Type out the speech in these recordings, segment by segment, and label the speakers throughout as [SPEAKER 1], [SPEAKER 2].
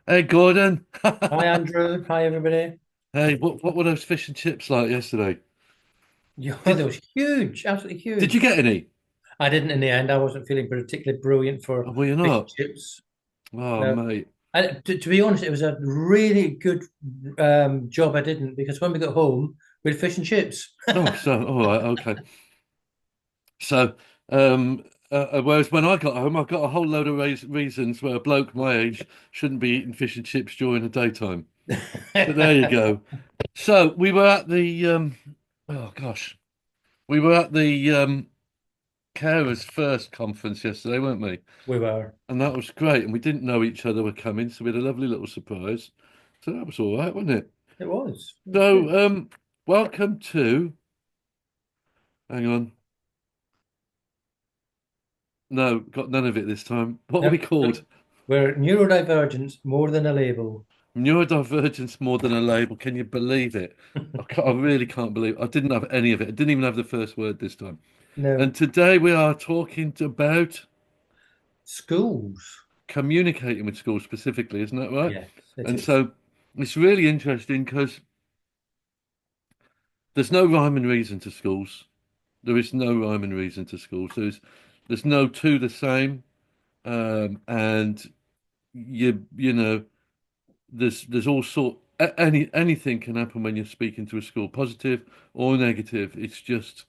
[SPEAKER 1] Hey Gordon.
[SPEAKER 2] Hi, Andrew. Hi, everybody.
[SPEAKER 1] Hey, what were those fish and chips like yesterday?
[SPEAKER 2] Yeah, that
[SPEAKER 1] Did
[SPEAKER 2] was huge, absolutely
[SPEAKER 1] did you
[SPEAKER 2] huge.
[SPEAKER 1] get any?
[SPEAKER 2] I didn't in the end. I wasn't feeling particularly brilliant for
[SPEAKER 1] Oh, were you
[SPEAKER 2] fish and
[SPEAKER 1] not?
[SPEAKER 2] chips.
[SPEAKER 1] Oh
[SPEAKER 2] No.
[SPEAKER 1] mate.
[SPEAKER 2] And to be honest, it was a really good job I didn't because when we got home, we had fish and chips.
[SPEAKER 1] Oh, so all right, okay. So whereas when I got home, I got a whole load of reasons where a bloke my age shouldn't be eating fish and chips during the daytime. But there you go. So we were at the oh gosh, we were at the carers first conference yesterday, weren't we?
[SPEAKER 2] We were.
[SPEAKER 1] And that was great. And we didn't know each other were coming, so we had a lovely little surprise. So that was all right, wasn't it?
[SPEAKER 2] It was. It was good.
[SPEAKER 1] So, welcome to. Hang on. No, got none of it this time. What are we
[SPEAKER 2] Nope,
[SPEAKER 1] called?
[SPEAKER 2] nope. We're neurodivergence more than a label.
[SPEAKER 1] Neurodivergence more than a label. Can you believe it? I really can't believe I didn't have any of it. I didn't even have the first word this time.
[SPEAKER 2] No.
[SPEAKER 1] And today we are talking about
[SPEAKER 2] Schools.
[SPEAKER 1] communicating with schools specifically, isn't that right?
[SPEAKER 2] Yes, it
[SPEAKER 1] And
[SPEAKER 2] is.
[SPEAKER 1] so it's really interesting because there's no rhyme and reason to schools. There is no rhyme and reason to schools. There's no two the same, and you know there's all sort anything can happen when you're speaking to a school, positive or negative. It's just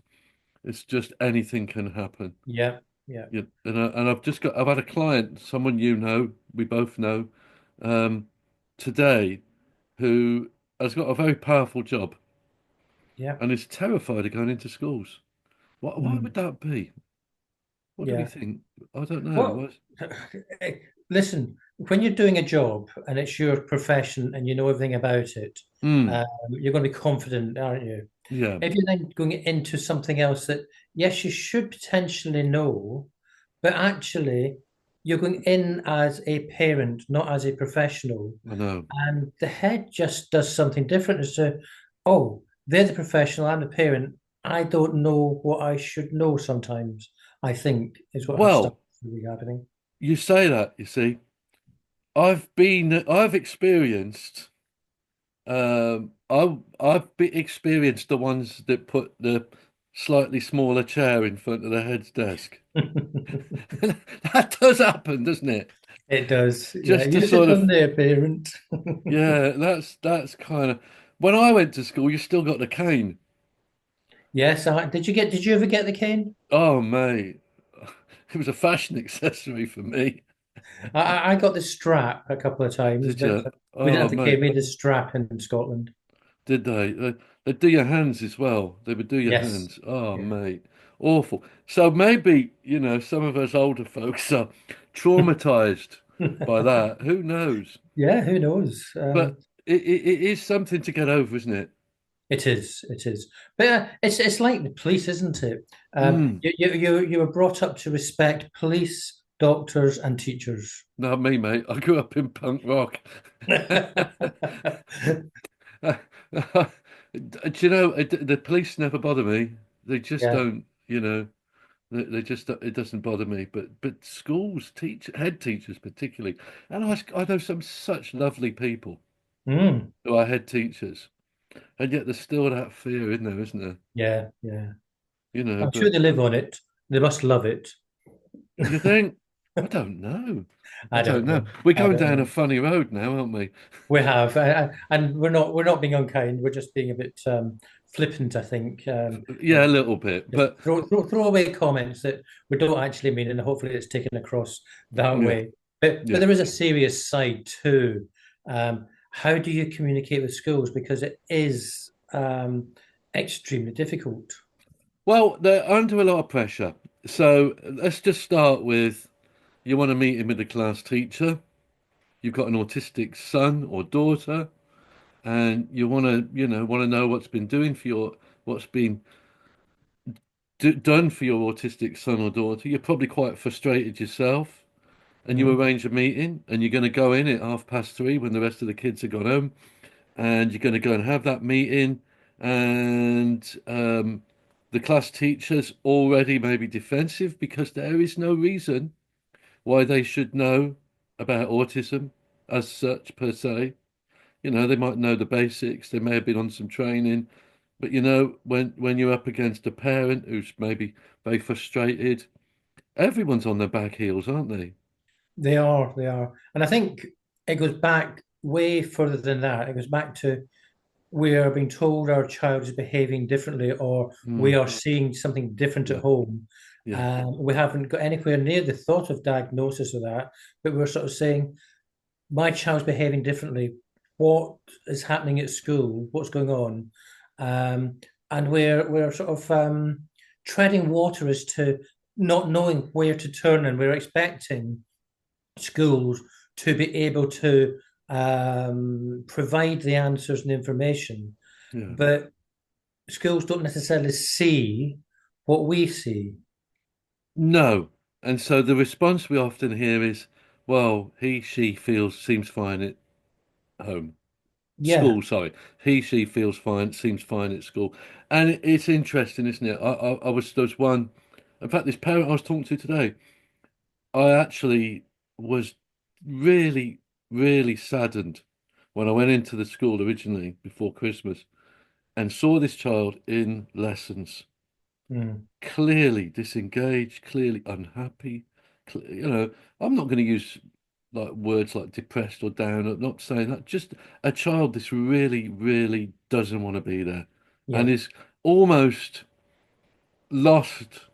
[SPEAKER 1] anything can happen.
[SPEAKER 2] Yeah, yeah,
[SPEAKER 1] Yeah, and I've had a client, someone we both know, um, today who has got a very powerful job
[SPEAKER 2] yeah.
[SPEAKER 1] and is terrified of going into schools. Why
[SPEAKER 2] Mm,
[SPEAKER 1] would that be? What do we
[SPEAKER 2] yeah.
[SPEAKER 1] think? I don't know.
[SPEAKER 2] Well, listen, when you're doing a job and it's your profession and you know everything about it,
[SPEAKER 1] Hmm.
[SPEAKER 2] you're going to be confident, aren't you?
[SPEAKER 1] Yeah.
[SPEAKER 2] If you're then going into something else that, yes, you should potentially know, but actually you're going in as a parent, not as a professional.
[SPEAKER 1] I know.
[SPEAKER 2] And the head just does something different as to, oh, they're the professional, I'm the parent. I don't know what I should know sometimes, I think, is what starts
[SPEAKER 1] Well,
[SPEAKER 2] really happening.
[SPEAKER 1] you say that, you see. I've experienced, experienced the ones that put the slightly smaller chair in front of the head's desk. That does happen, doesn't it?
[SPEAKER 2] It does. Yeah.
[SPEAKER 1] Just to
[SPEAKER 2] You
[SPEAKER 1] sort
[SPEAKER 2] sit on
[SPEAKER 1] of,
[SPEAKER 2] there, parent.
[SPEAKER 1] yeah, that's kind of, when I went to school, you still got the cane.
[SPEAKER 2] Yes. Did you ever get the cane?
[SPEAKER 1] Oh, mate. It was a fashion accessory for me.
[SPEAKER 2] I got the strap a couple of times,
[SPEAKER 1] Did
[SPEAKER 2] but
[SPEAKER 1] you?
[SPEAKER 2] we didn't
[SPEAKER 1] Oh,
[SPEAKER 2] have the cane.
[SPEAKER 1] mate.
[SPEAKER 2] We had the strap in Scotland.
[SPEAKER 1] Did they? They do your hands as well. They would do your
[SPEAKER 2] Yes.
[SPEAKER 1] hands. Oh,
[SPEAKER 2] Yeah.
[SPEAKER 1] mate. Awful. So maybe, some of us older folks are traumatized by that. Who knows?
[SPEAKER 2] Yeah. Who knows?
[SPEAKER 1] But it is something to get over, isn't it?
[SPEAKER 2] It is. It is. But it's like the police, isn't it?
[SPEAKER 1] Mm.
[SPEAKER 2] You were brought up to respect police, doctors, and teachers.
[SPEAKER 1] Not me, mate. I grew up in punk rock. Do you know, the police never bother me. They just
[SPEAKER 2] Yeah.
[SPEAKER 1] don't, they just it doesn't bother me. But schools, head teachers particularly, and I know some such lovely people
[SPEAKER 2] Mm.
[SPEAKER 1] who are head teachers, and yet there's still that fear in there, isn't there?
[SPEAKER 2] Yeah. Yeah. I'm sure
[SPEAKER 1] But
[SPEAKER 2] they live on it. They must love it.
[SPEAKER 1] you think, I don't know. I
[SPEAKER 2] I
[SPEAKER 1] don't
[SPEAKER 2] don't
[SPEAKER 1] know.
[SPEAKER 2] know.
[SPEAKER 1] We're
[SPEAKER 2] I
[SPEAKER 1] going
[SPEAKER 2] don't
[SPEAKER 1] down a
[SPEAKER 2] know.
[SPEAKER 1] funny road now, aren't we?
[SPEAKER 2] We have, and we're not being unkind. We're just being a bit flippant, I think.
[SPEAKER 1] Yeah, a little bit,
[SPEAKER 2] Just
[SPEAKER 1] but
[SPEAKER 2] throw away comments that we don't actually mean, and hopefully it's taken across that
[SPEAKER 1] yeah,
[SPEAKER 2] way. But
[SPEAKER 1] yeah.
[SPEAKER 2] there is a serious side too. How do you communicate with schools? Because it is extremely difficult.
[SPEAKER 1] Well, they're under a lot of pressure. So let's just start with you want to meet him with a class teacher. You've got an autistic son or daughter, and you want to know what's been done for your autistic son or daughter. You're probably quite frustrated yourself, and you
[SPEAKER 2] Mhm.
[SPEAKER 1] arrange a meeting, and you're going to go in at 3:30 when the rest of the kids have gone home, and you're going to go and have that meeting, and the class teacher's already maybe defensive because there is no reason why they should know about autism as such per se. They might know the basics, they may have been on some training, but when you're up against a parent who's maybe very frustrated, everyone's on their back heels, aren't they?
[SPEAKER 2] They are. And I think it goes back way further than that. It goes back to we are being told our child is behaving differently, or we
[SPEAKER 1] Mm,
[SPEAKER 2] are seeing something different at
[SPEAKER 1] yeah,
[SPEAKER 2] home.
[SPEAKER 1] yeah,
[SPEAKER 2] We haven't got anywhere near the thought of diagnosis of that, but we're sort of saying, my child's behaving differently. What is happening at school? What's going on? Um, and we're sort of treading water as to not knowing where to turn, and we're expecting schools to be able to provide the answers and information,
[SPEAKER 1] yeah.
[SPEAKER 2] but schools don't necessarily see what we see.
[SPEAKER 1] No. And so the response we often hear is, well, she feels seems fine at home.
[SPEAKER 2] Yeah.
[SPEAKER 1] School, sorry. She feels fine, seems fine at school. And it's interesting, isn't it? There was one, in fact, this parent I was talking to today, I actually was really, really saddened when I went into the school originally before Christmas and saw this child in lessons,
[SPEAKER 2] Mm.
[SPEAKER 1] clearly disengaged, clearly unhappy. I'm not going to use like words like depressed or down. I'm not saying that. Just a child that's really, really doesn't want to be there and
[SPEAKER 2] Yeah.
[SPEAKER 1] is almost lost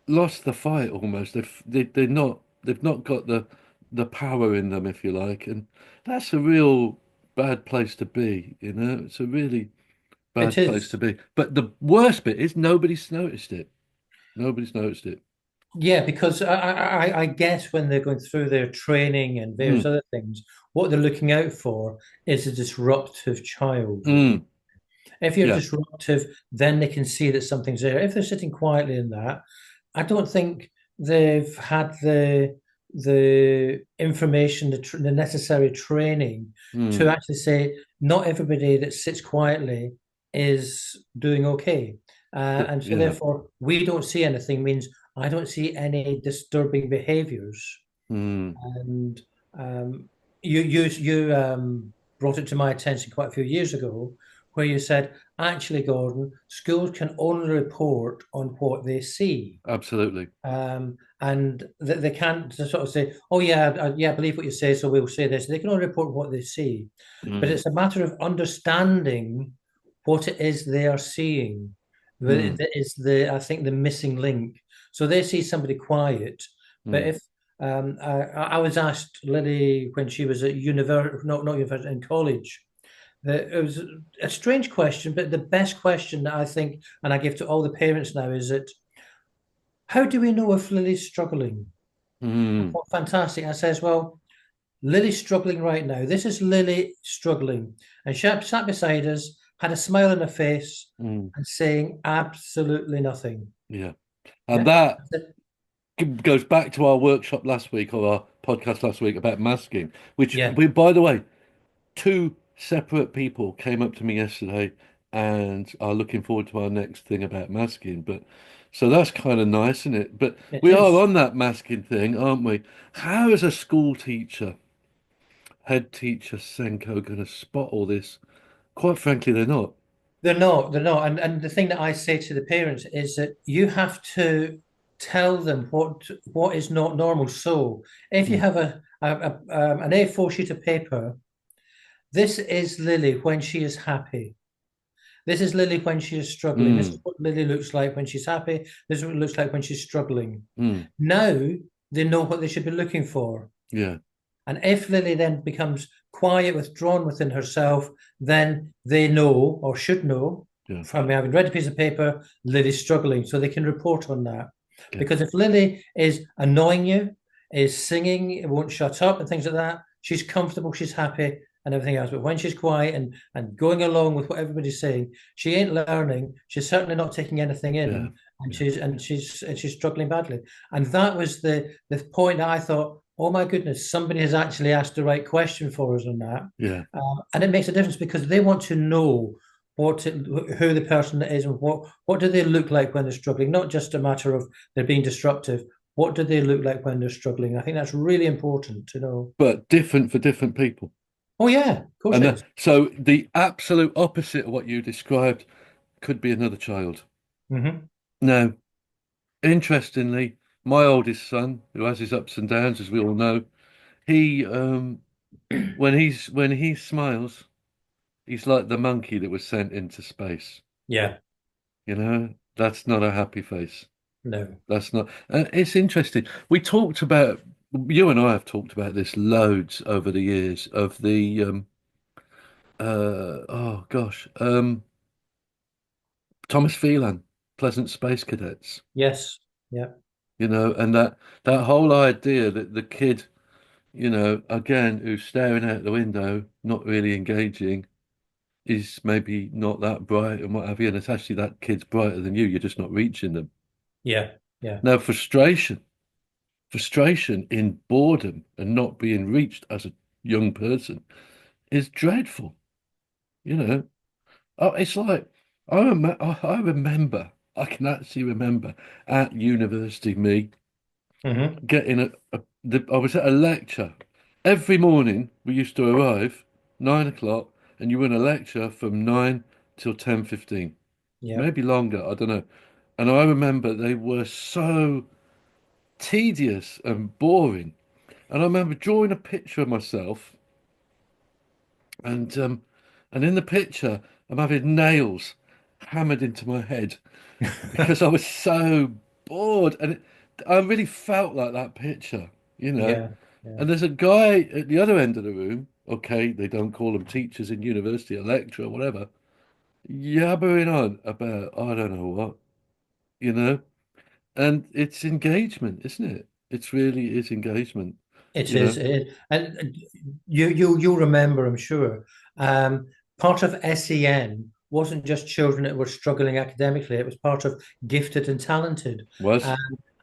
[SPEAKER 1] lost the fight almost. They've not got the power in them, if you like, and that's a real bad place to be. It's a really
[SPEAKER 2] It
[SPEAKER 1] bad place to
[SPEAKER 2] is.
[SPEAKER 1] be. But the worst bit is nobody's noticed it. Nobody's noticed it.
[SPEAKER 2] Yeah, because I guess when they're going through their training and various
[SPEAKER 1] Mm,
[SPEAKER 2] other things, what they're looking out for is a disruptive child.
[SPEAKER 1] mm,
[SPEAKER 2] If you're
[SPEAKER 1] yeah.
[SPEAKER 2] disruptive, then they can see that something's there. If they're sitting quietly in that, I don't think they've had the information, the necessary training to
[SPEAKER 1] Mm,
[SPEAKER 2] actually say not everybody that sits quietly is doing okay. And so
[SPEAKER 1] yeah.
[SPEAKER 2] therefore, we don't see anything means I don't see any disturbing behaviors.
[SPEAKER 1] Mm,
[SPEAKER 2] And you brought it to my attention quite a few years ago, where you said, actually, Gordon, schools can only report on what they see.
[SPEAKER 1] absolutely.
[SPEAKER 2] And they can't sort of say, "Oh yeah, yeah, I believe what you say, so we'll say this." They can only report what they see, but
[SPEAKER 1] Mm,
[SPEAKER 2] it's a matter of understanding what it is they are seeing.
[SPEAKER 1] mm,
[SPEAKER 2] That is I think, the missing link. So they see somebody quiet, but
[SPEAKER 1] mm,
[SPEAKER 2] if I was asked Lily when she was at university, not university, in college. It was a strange question, but the best question that I think, and I give to all the parents now, is that how do we know if Lily's struggling?
[SPEAKER 1] mm,
[SPEAKER 2] What fantastic. I says, well, Lily's struggling right now. This is Lily struggling. And she sat beside us, had a smile on her face,
[SPEAKER 1] mm,
[SPEAKER 2] and saying absolutely nothing.
[SPEAKER 1] yeah. And
[SPEAKER 2] Yeah.
[SPEAKER 1] that goes back to our workshop last week or our podcast last week about masking, which
[SPEAKER 2] Yeah.
[SPEAKER 1] by the way, two separate people came up to me yesterday and are looking forward to our next thing about masking. But so that's kind of nice, isn't it? But
[SPEAKER 2] It
[SPEAKER 1] we are
[SPEAKER 2] is.
[SPEAKER 1] on that masking thing, aren't we? How is a school teacher, head teacher Senko going to spot all this? Quite frankly, they're not.
[SPEAKER 2] They're not. They're not. And the thing that I say to the parents is that you have to tell them what is not normal. So if you
[SPEAKER 1] Mm,
[SPEAKER 2] have an A4 sheet of paper, this is Lily when she is happy. This is Lily when she is struggling. This is
[SPEAKER 1] mm,
[SPEAKER 2] what Lily looks like when she's happy. This is what it looks like when she's struggling.
[SPEAKER 1] mm,
[SPEAKER 2] Now they know what they should be looking for.
[SPEAKER 1] yeah,
[SPEAKER 2] And if Lily then becomes quiet, withdrawn within herself, then they know or should know
[SPEAKER 1] yeah,
[SPEAKER 2] from having read a piece of paper, Lily's struggling, so they can report on that.
[SPEAKER 1] yeah,
[SPEAKER 2] Because if Lily is annoying you, is singing, it won't shut up and things like that, she's comfortable, she's happy, and everything else. But when she's quiet and going along with what everybody's saying, she ain't learning. She's certainly not taking anything
[SPEAKER 1] yeah,
[SPEAKER 2] in, and
[SPEAKER 1] yeah,
[SPEAKER 2] she's struggling badly. And that was the point that I thought, oh my goodness, somebody has actually asked the right question for us on that.
[SPEAKER 1] yeah,
[SPEAKER 2] And it makes a difference because they want to know who the person is and what do they look like when they're struggling, not just a matter of they're being disruptive. What do they look like when they're struggling? I think that's really important to know.
[SPEAKER 1] but different for different people.
[SPEAKER 2] Oh yeah, of course
[SPEAKER 1] And
[SPEAKER 2] it is.
[SPEAKER 1] so the absolute opposite of what you described could be another child.
[SPEAKER 2] Hmm.
[SPEAKER 1] Now, interestingly, my oldest son, who has his ups and downs, as we all know, he when he smiles, he's like the monkey that was sent into space.
[SPEAKER 2] Yeah,
[SPEAKER 1] You know, that's not a happy face.
[SPEAKER 2] no.
[SPEAKER 1] That's not. It's interesting. We talked about, you and I have talked about this loads over the years of the oh gosh, Thomas Phelan, Pleasant Space Cadets.
[SPEAKER 2] Yes. Yeah.
[SPEAKER 1] You know, and that whole idea that the kid, you know, again, who's staring out the window, not really engaging, is maybe not that bright and what have you, and it's actually that kid's brighter than you. You're just not reaching them.
[SPEAKER 2] Yeah. Yeah.
[SPEAKER 1] Now, frustration in boredom and not being reached as a young person is dreadful. You know, oh, it's like I remember, I can actually remember at university me
[SPEAKER 2] Hmm.
[SPEAKER 1] getting I was at a lecture. Every morning we used to arrive 9 o'clock, and you were in a lecture from 9 till 10:15,
[SPEAKER 2] Yeah.
[SPEAKER 1] maybe longer, I don't know. And I remember they were so tedious and boring. And I remember drawing a picture of myself, and in the picture I'm having nails hammered into my head because I was so bored, and I really felt like that picture, you know.
[SPEAKER 2] Yeah. Yeah.
[SPEAKER 1] And there's a guy at the other end of the room. Okay, they don't call them teachers in university, a lecturer, whatever, yabbering on about I don't know what, you know. And it's engagement, isn't it? It's really is engagement,
[SPEAKER 2] It
[SPEAKER 1] you
[SPEAKER 2] is,
[SPEAKER 1] know.
[SPEAKER 2] and you remember, I'm sure. Um, Part of SEN wasn't just children that were struggling academically; it was part of gifted and talented,
[SPEAKER 1] Was.
[SPEAKER 2] um,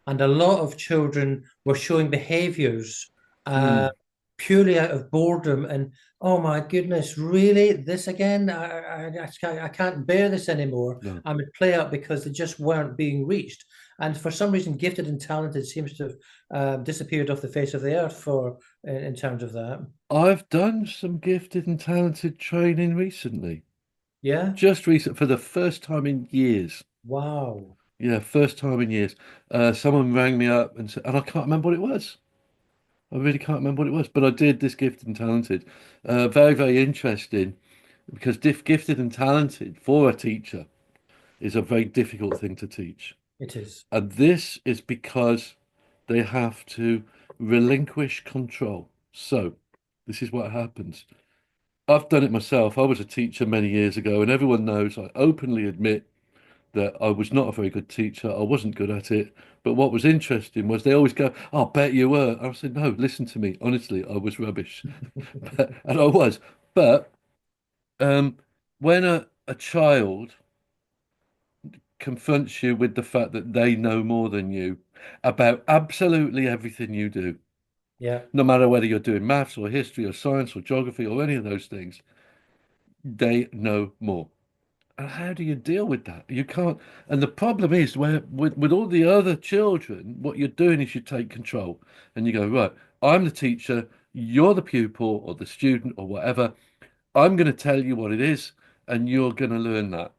[SPEAKER 2] and a lot of children were showing behaviours uh,
[SPEAKER 1] Mm,
[SPEAKER 2] purely out of boredom. And oh my goodness, really, this again? I can't bear this anymore.
[SPEAKER 1] no.
[SPEAKER 2] I would play out because they just weren't being reached. And for some reason, gifted and talented seems to have disappeared off the face of the earth for in terms of that.
[SPEAKER 1] I've done some gifted and talented training recently.
[SPEAKER 2] Yeah.
[SPEAKER 1] Just recent for the first time in years.
[SPEAKER 2] Wow.
[SPEAKER 1] Yeah, first time in years. Someone rang me up and said, and I can't remember what it was. I really can't remember what it was, but I did this gifted and talented. Very, very interesting because gifted and talented for a teacher is a very difficult thing to teach.
[SPEAKER 2] It is.
[SPEAKER 1] And this is because they have to relinquish control. So, this is what happens. I've done it myself. I was a teacher many years ago, and everyone knows I openly admit that I was not a very good teacher. I wasn't good at it. But what was interesting was they always go, "I bet you were." I said, "No, listen to me. Honestly, I was rubbish." And I was. But um, when a child confronts you with the fact that they know more than you about absolutely everything you do,
[SPEAKER 2] Yeah.
[SPEAKER 1] no matter whether you're doing maths or history or science or geography or any of those things, they know more. And how do you deal with that? You can't. And the problem is where with all the other children, what you're doing is you take control and you go, right, I'm the teacher, you're the pupil or the student or whatever. I'm going to tell you what it is, and you're going to learn that.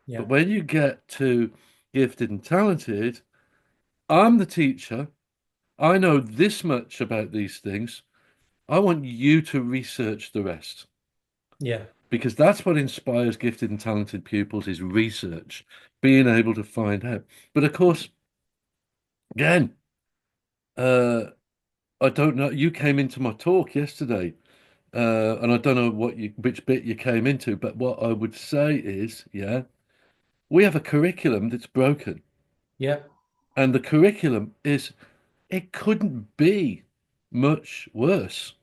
[SPEAKER 2] Yeah.
[SPEAKER 1] But when you get to gifted and talented, I'm the teacher. I know this much about these things. I want you to research the rest
[SPEAKER 2] Yeah.
[SPEAKER 1] because that's what inspires gifted and talented pupils is research, being able to find out. But of course, again, uh, I don't know. You came into my talk yesterday, and I don't know which bit you came into, but what I would say is, yeah, we have a curriculum that's broken,
[SPEAKER 2] Yeah.
[SPEAKER 1] and the curriculum is it couldn't be much worse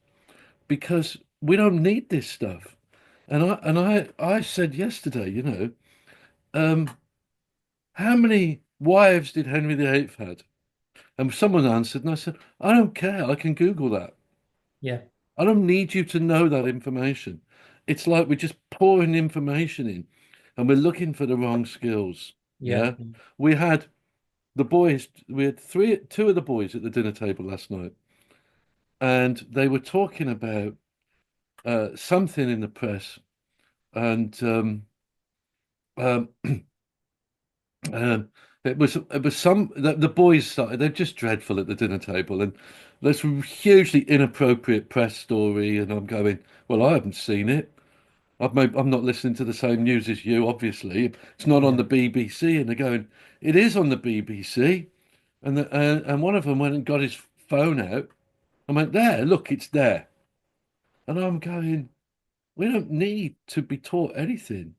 [SPEAKER 1] because we don't need this stuff. And I said yesterday, you know, um, how many wives did Henry VIII had? And someone answered, and I said, I don't care. I can Google that.
[SPEAKER 2] Yeah.
[SPEAKER 1] I don't need you to know that information. It's like we're just pouring information in and we're looking for the wrong skills.
[SPEAKER 2] Yeah.
[SPEAKER 1] Yeah. We had The boys, we had two of the boys at the dinner table last night, and they were talking about something in the press, and um, um, it was the boys started. They're just dreadful at the dinner table, and there's a hugely inappropriate press story, and I'm going, well, I haven't seen it. I'm not listening to the same news as you, obviously. It's not on
[SPEAKER 2] Yeah.
[SPEAKER 1] the BBC, and they're going, it is on the BBC. And one of them went and got his phone out and went, there, look, it's there. And I'm going, we don't need to be taught anything.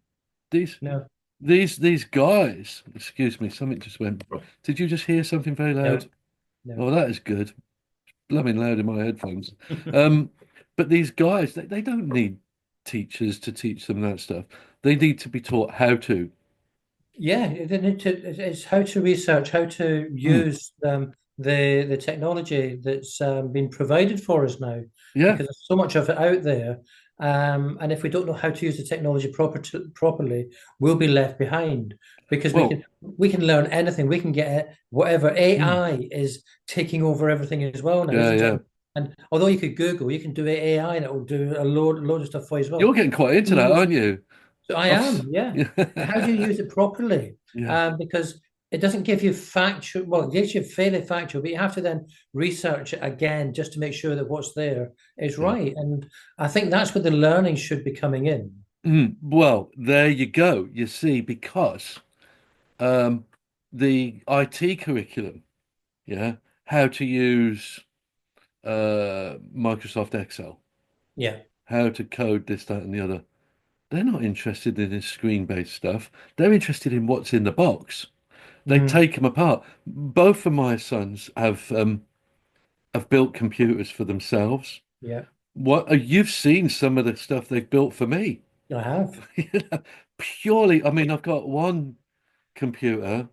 [SPEAKER 1] These
[SPEAKER 2] No,
[SPEAKER 1] these guys, excuse me, something just went. Did you just hear something very loud?
[SPEAKER 2] no, no.
[SPEAKER 1] Oh, that is good. Blooming loud in my headphones. Um, but these guys, they don't need teachers to teach them that stuff. They need to be taught how to.
[SPEAKER 2] Yeah, they need to, it's how to research, how to
[SPEAKER 1] Mm,
[SPEAKER 2] use the technology that's been provided for us now,
[SPEAKER 1] yeah.
[SPEAKER 2] because there's so much of it out there. And if we don't know how to use the technology properly, we'll be left behind because
[SPEAKER 1] Well,
[SPEAKER 2] we can learn anything. We can get whatever
[SPEAKER 1] mm,
[SPEAKER 2] AI is taking over everything as well now,
[SPEAKER 1] yeah,
[SPEAKER 2] isn't it?
[SPEAKER 1] yeah.
[SPEAKER 2] And although you could Google, you can do AI and it will do a load of stuff for you as
[SPEAKER 1] You're
[SPEAKER 2] well.
[SPEAKER 1] getting quite into that,
[SPEAKER 2] Use
[SPEAKER 1] aren't you?
[SPEAKER 2] so I
[SPEAKER 1] I've,
[SPEAKER 2] am, yeah. But how do you use it properly?
[SPEAKER 1] yeah,
[SPEAKER 2] Because it doesn't give you factual, well, it gives you fairly factual, but you have to then research it again just to make sure that what's there is
[SPEAKER 1] yeah.
[SPEAKER 2] right. And I think that's where the learning should be coming in.
[SPEAKER 1] Well, there you go. You see, because um, the IT curriculum, yeah, how to use Microsoft Excel,
[SPEAKER 2] Yeah.
[SPEAKER 1] how to code this, that, and the other. They're not interested in this screen-based stuff. They're interested in what's in the box. They
[SPEAKER 2] Mm,
[SPEAKER 1] take them apart. Both of my sons have built computers for themselves.
[SPEAKER 2] yeah,
[SPEAKER 1] What you've seen some of the stuff they've built for me.
[SPEAKER 2] I have.
[SPEAKER 1] You know, purely, I mean, I've got one computer,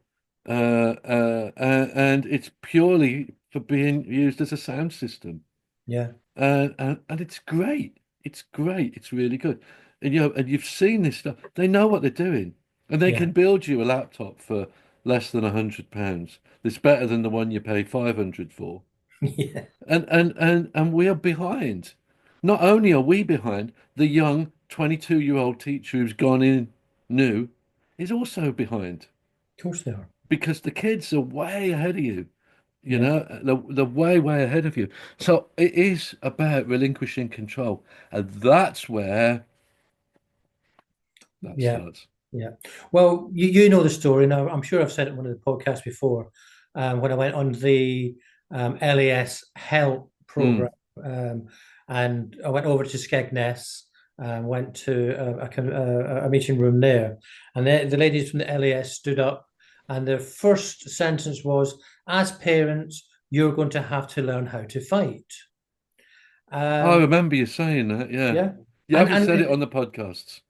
[SPEAKER 1] and it's purely for being used as a sound system.
[SPEAKER 2] Yeah,
[SPEAKER 1] And it's great. It's great. It's really good. And and you've seen this stuff. They know what they're doing, and they
[SPEAKER 2] yeah,
[SPEAKER 1] can build you a laptop for less than £100. It's better than the one you pay 500 for.
[SPEAKER 2] yeah,
[SPEAKER 1] And we are behind. Not only are we behind, the young 22-year-old teacher who's gone in new is also behind
[SPEAKER 2] of course they are.
[SPEAKER 1] because the kids are way ahead of you. You
[SPEAKER 2] Yeah,
[SPEAKER 1] know, they're way ahead of you. So it is about relinquishing control. And that's where that
[SPEAKER 2] yeah.
[SPEAKER 1] starts.
[SPEAKER 2] Yeah. Well, you know the story now. I'm sure I've said it in one of the podcasts before. When I went on the LAS help program,
[SPEAKER 1] Mm.
[SPEAKER 2] um, and I went over to Skegness, went to a meeting room there, and the ladies from the LAS stood up, and their first sentence was, "As parents, you're going to have to learn how to fight."
[SPEAKER 1] I
[SPEAKER 2] Um,
[SPEAKER 1] remember you saying that, yeah.
[SPEAKER 2] yeah,
[SPEAKER 1] You
[SPEAKER 2] and
[SPEAKER 1] haven't
[SPEAKER 2] and
[SPEAKER 1] said it on the podcasts.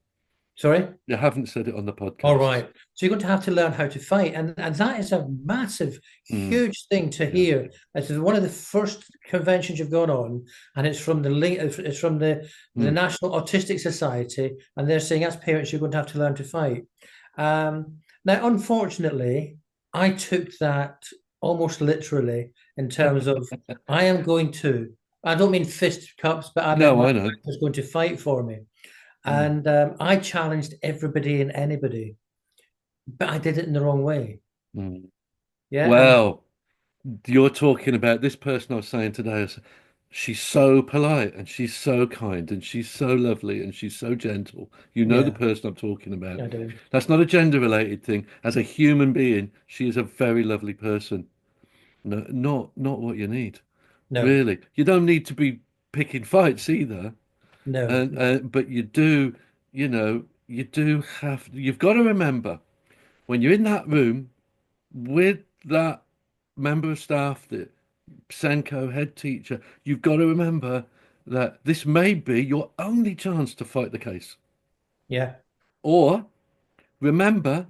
[SPEAKER 2] sorry.
[SPEAKER 1] You haven't said it on the
[SPEAKER 2] All
[SPEAKER 1] podcasts.
[SPEAKER 2] right. So you're going to have to learn how to fight. And that is a massive,
[SPEAKER 1] Mm.
[SPEAKER 2] huge thing to
[SPEAKER 1] Yeah.
[SPEAKER 2] hear. It's one of the first conventions you've gone on, and it's from the link, it's from the
[SPEAKER 1] Mm.
[SPEAKER 2] National Autistic Society, and they're saying as parents, you're going to have to learn to fight. Now, unfortunately, I took that almost literally in terms of I am going to, I don't mean fist cups, but I meant
[SPEAKER 1] No,
[SPEAKER 2] my
[SPEAKER 1] I know.
[SPEAKER 2] is going to fight for me.
[SPEAKER 1] Mm.
[SPEAKER 2] And I challenged everybody and anybody, but I did it in the wrong way.
[SPEAKER 1] Mm.
[SPEAKER 2] Yeah, and
[SPEAKER 1] Well, you're talking about this person I was saying today. She's so polite and she's so kind and she's so lovely and she's so gentle. You know the
[SPEAKER 2] yeah,
[SPEAKER 1] person I'm talking about.
[SPEAKER 2] I do.
[SPEAKER 1] That's not a gender related thing. As a human being, she is a very lovely person. No, not what you need.
[SPEAKER 2] No,
[SPEAKER 1] Really. You don't need to be picking fights either.
[SPEAKER 2] no,
[SPEAKER 1] And but you do, you do you've got to remember when you're in that room with that member of staff, the Senko head teacher, you've got to remember that this may be your only chance to fight the case.
[SPEAKER 2] yeah,
[SPEAKER 1] Or remember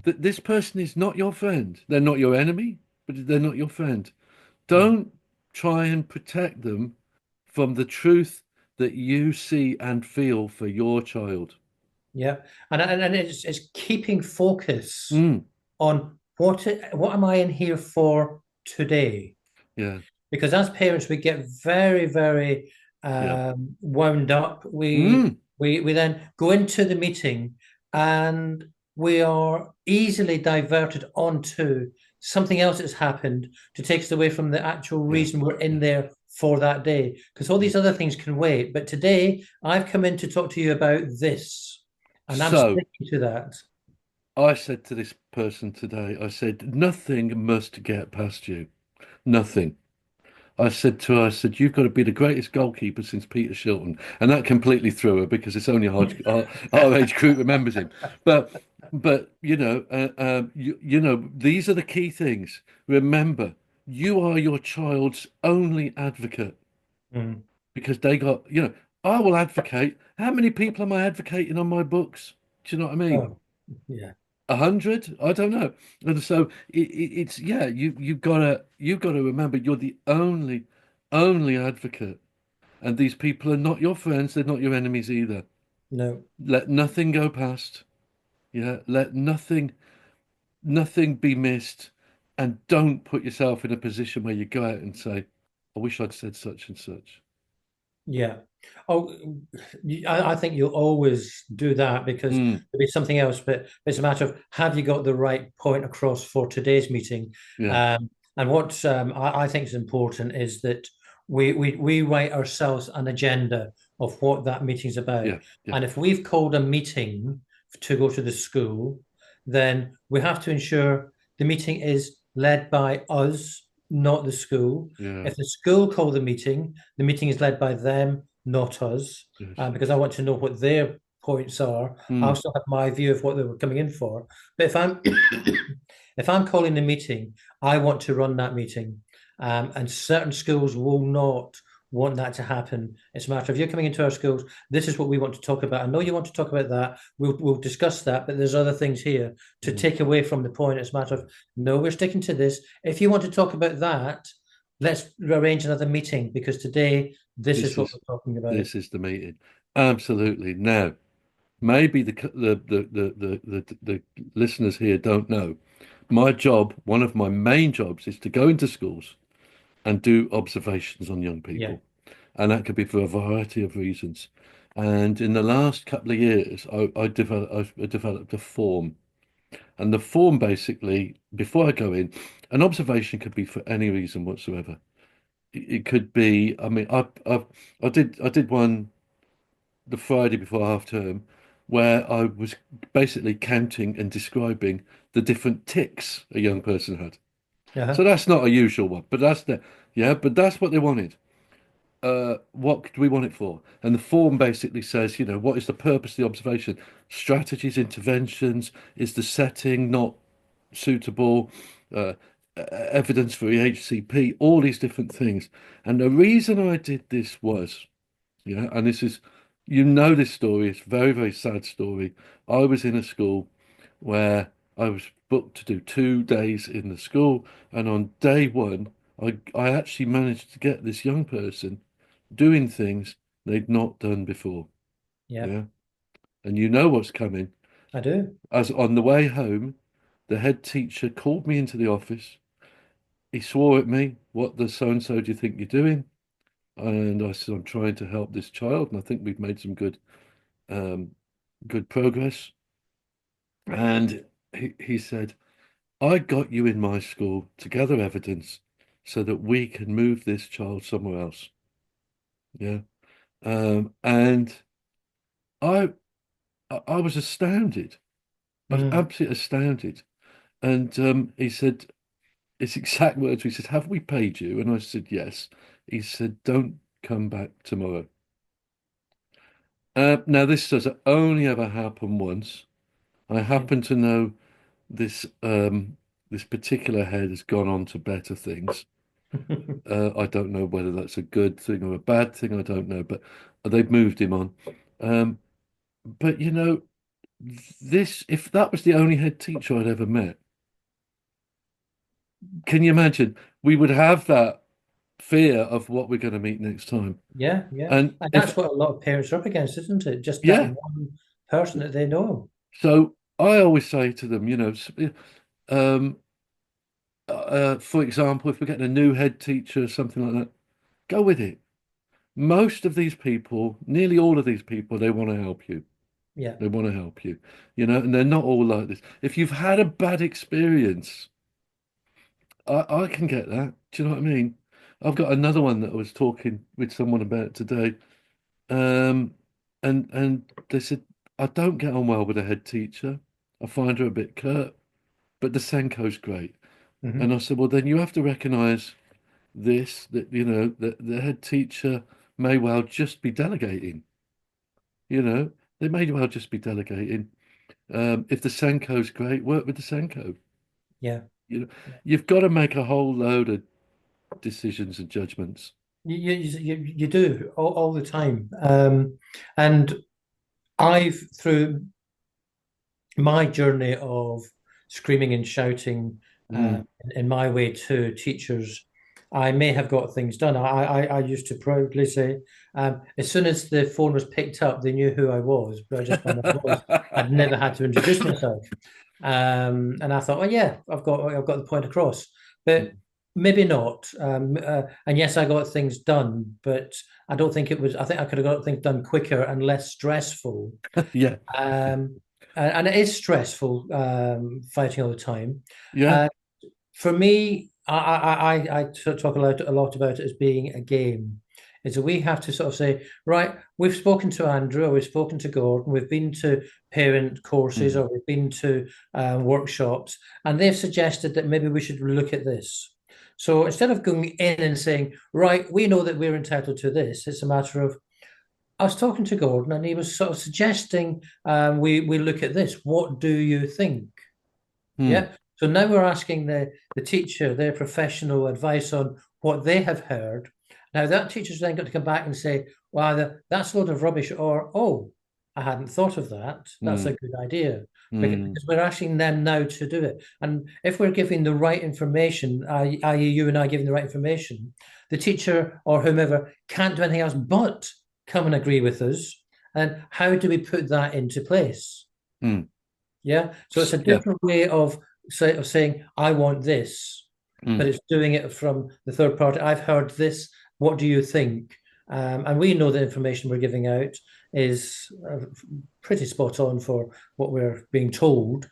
[SPEAKER 1] that this person is not your friend. They're not your enemy, but they're not your friend.
[SPEAKER 2] yeah,
[SPEAKER 1] Don't try and protect them from the truth that you see and feel for your child.
[SPEAKER 2] yeah. And it's keeping focus
[SPEAKER 1] Mm,
[SPEAKER 2] on what am I in here for today?
[SPEAKER 1] Yeah.
[SPEAKER 2] Because as parents, we get very, very
[SPEAKER 1] Yeah.
[SPEAKER 2] wound up.
[SPEAKER 1] Mm.
[SPEAKER 2] We then go into the meeting and we are easily diverted onto something else that's happened to take us away from the actual
[SPEAKER 1] Yeah.
[SPEAKER 2] reason we're in
[SPEAKER 1] Yeah.
[SPEAKER 2] there for that day. Because all
[SPEAKER 1] Yeah.
[SPEAKER 2] these other things can wait. But today, I've come in to talk to you about this, and I'm
[SPEAKER 1] So
[SPEAKER 2] sticking to that.
[SPEAKER 1] I said to this person today, I said, nothing must get past you. Nothing. I said to her, I said, you've got to be the greatest goalkeeper since Peter Shilton. And that completely threw her because it's only our age group remembers him. But these are the key things. Remember, you are your child's only advocate
[SPEAKER 2] Mm.
[SPEAKER 1] because I will advocate. How many people am I advocating on my books? Do you know what I mean?
[SPEAKER 2] Oh, yeah.
[SPEAKER 1] 100? I don't know. And so it's yeah, you've gotta remember you're the only advocate. And these people are not your friends, they're not your enemies either.
[SPEAKER 2] No.
[SPEAKER 1] Let nothing go past. Yeah, let nothing be missed. And don't put yourself in a position where you go out and say, I wish I'd said such and such.
[SPEAKER 2] Yeah. Oh, I think you'll always do that because
[SPEAKER 1] Mm,
[SPEAKER 2] there'll be something else, but it's a matter of have you got the right point across for today's meeting?
[SPEAKER 1] yeah,
[SPEAKER 2] And what I think is important is that we write ourselves an agenda of what that meeting's about.
[SPEAKER 1] yeah, yeah,
[SPEAKER 2] And if we've called a meeting to go to the school, then we have to ensure the meeting is led by us, not the school.
[SPEAKER 1] yeah,
[SPEAKER 2] If the school call the meeting is led by them, not us,
[SPEAKER 1] yes,
[SPEAKER 2] because
[SPEAKER 1] yes.
[SPEAKER 2] I want to know what their points are. I
[SPEAKER 1] Mm,
[SPEAKER 2] also have my view of what they were coming in for. But if I'm if I'm calling the meeting, I want to run that meeting, and certain schools will not want that to happen. It's a matter of you're coming into our schools. This is what we want to talk about. I know you want to talk about that. We'll discuss that, but there's other things here to
[SPEAKER 1] mm,
[SPEAKER 2] take away from the point. It's a matter of no, we're sticking to this. If you want to talk about that, let's arrange another meeting because today this is
[SPEAKER 1] this
[SPEAKER 2] what
[SPEAKER 1] is
[SPEAKER 2] we're talking about.
[SPEAKER 1] this is the meeting. Absolutely. Now, maybe the listeners here don't know. My job, one of my main jobs, is to go into schools and do observations on young
[SPEAKER 2] Yeah.
[SPEAKER 1] people. And that could be for a variety of reasons. And in the last couple of years, I developed a form. And the form basically, before I go in, an observation could be for any reason whatsoever. It could be, I mean, I did one the Friday before half term where I was basically counting and describing the different ticks a young person had. So
[SPEAKER 2] Uh-huh.
[SPEAKER 1] that's not a usual one, but but that's what they wanted. What do we want it for? And the form basically says, what is the purpose of the observation? Strategies, interventions, is the setting not suitable? Uh, Evidence for EHCP, all these different things. And the reason I did this was, and this story, it's a very, very sad story. I was in a school where I was booked to do 2 days in the school, and on day one, I actually managed to get this young person doing things they'd not done before.
[SPEAKER 2] Yeah,
[SPEAKER 1] Yeah. And you know what's coming.
[SPEAKER 2] I do.
[SPEAKER 1] As on the way home, the head teacher called me into the office. He swore at me, what the so and so do you think you're doing? And I said, I'm trying to help this child, and I think we've made some um, good progress. And he said, I got you in my school to gather evidence so that we can move this child somewhere else. Yeah. And I I was astounded. I was
[SPEAKER 2] Mm.
[SPEAKER 1] absolutely astounded. And he said, his exact words, he said, have we paid you? And I said, yes. He said, don't come back tomorrow. Now, this does only ever happen once. I
[SPEAKER 2] Yeah.
[SPEAKER 1] happen to know this particular head has gone on to better things. I don't know whether that's a good thing or a bad thing. I don't know, but they've moved him on. Um, but this if that was the only head teacher I'd ever met, can you imagine? We would have that fear of what we're going to meet next time.
[SPEAKER 2] Yeah, yeah.
[SPEAKER 1] And
[SPEAKER 2] And
[SPEAKER 1] if
[SPEAKER 2] that's what a lot of parents are up against, isn't it? Just that
[SPEAKER 1] yeah,
[SPEAKER 2] one person that they know.
[SPEAKER 1] so I always say to them, For example, if we're getting a new head teacher or something like that, go with it. Most of these people, nearly all of these people, they want to help you.
[SPEAKER 2] Yeah.
[SPEAKER 1] They want to help you, and they're not all like this. If you've had a bad experience, I can get that. Do you know what I mean? I've got another one that I was talking with someone about today. Um, and they said, I don't get on well with the head teacher. I find her a bit curt, but the Senko's great. And
[SPEAKER 2] Hmm.
[SPEAKER 1] I said, well, then you have to recognize this, that, that the head teacher may well just be delegating, you know, they may well just be delegating. If the Senko's great, work with the Senko.
[SPEAKER 2] Yeah.
[SPEAKER 1] You know, you've got to make a whole load of decisions and judgments.
[SPEAKER 2] You do all the time. And I've, through my journey of screaming and shouting
[SPEAKER 1] Mm,
[SPEAKER 2] in my way to teachers, I may have got things done. I used to proudly say, as soon as the phone was picked up, they knew who I was, but just by my voice. I'd never had to introduce myself. And I thought, oh yeah, I've got the point across, but maybe not. And yes, I got things done, but I don't think it was. I think I could have got things done quicker and less stressful.
[SPEAKER 1] yeah,
[SPEAKER 2] And it is stressful fighting all the time.
[SPEAKER 1] yeah.
[SPEAKER 2] Uh, for me, I talk a lot about it as being a game. Is that we have to sort of say, right, we've spoken to Andrew, or we've spoken to Gordon, we've been to parent courses,
[SPEAKER 1] Mm,
[SPEAKER 2] or we've been to workshops, and they've suggested that maybe we should look at this. So instead of going in and saying, right, we know that we're entitled to this, it's a matter of I was talking to Gordon, and he was sort of suggesting we look at this. What do you think?
[SPEAKER 1] mm,
[SPEAKER 2] Yeah. So now we're asking the teacher their professional advice on what they have heard. Now that teacher's then got to come back and say, "Well, either that's a load of rubbish," or "Oh, I hadn't thought of that. That's a
[SPEAKER 1] mm,
[SPEAKER 2] good idea."
[SPEAKER 1] mm.
[SPEAKER 2] Because we're asking them now to do it. And if we're giving the right information, i.e., you and I giving the right information, the teacher or whomever can't do anything else but come and agree with us. And how do we put that into place?
[SPEAKER 1] Mm.
[SPEAKER 2] Yeah. So it's a
[SPEAKER 1] Yeah.
[SPEAKER 2] different way of saying, I want this, but
[SPEAKER 1] Mm.
[SPEAKER 2] it's doing it from the third party. I've heard this. What do you think? And we know the information we're giving out is pretty spot on for what we're being told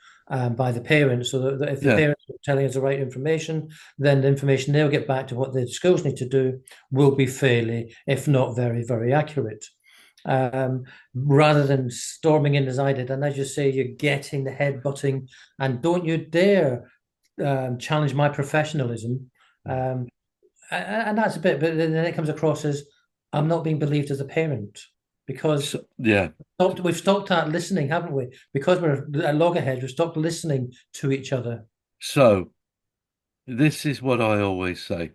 [SPEAKER 2] by the parents. So that if the
[SPEAKER 1] Yeah.
[SPEAKER 2] parents are telling us the right information, then the information they'll get back to what the schools need to do will be fairly, if not very, very accurate um, rather than storming in as I did. And as you say, you're getting the head butting, and don't you dare challenge my professionalism. Um, and that's a bit, but then it comes across as I'm not being believed as a parent because
[SPEAKER 1] So, yeah.
[SPEAKER 2] we've stopped at listening, haven't we? Because we're at loggerheads, we've stopped listening to each other.
[SPEAKER 1] So this is what I always say.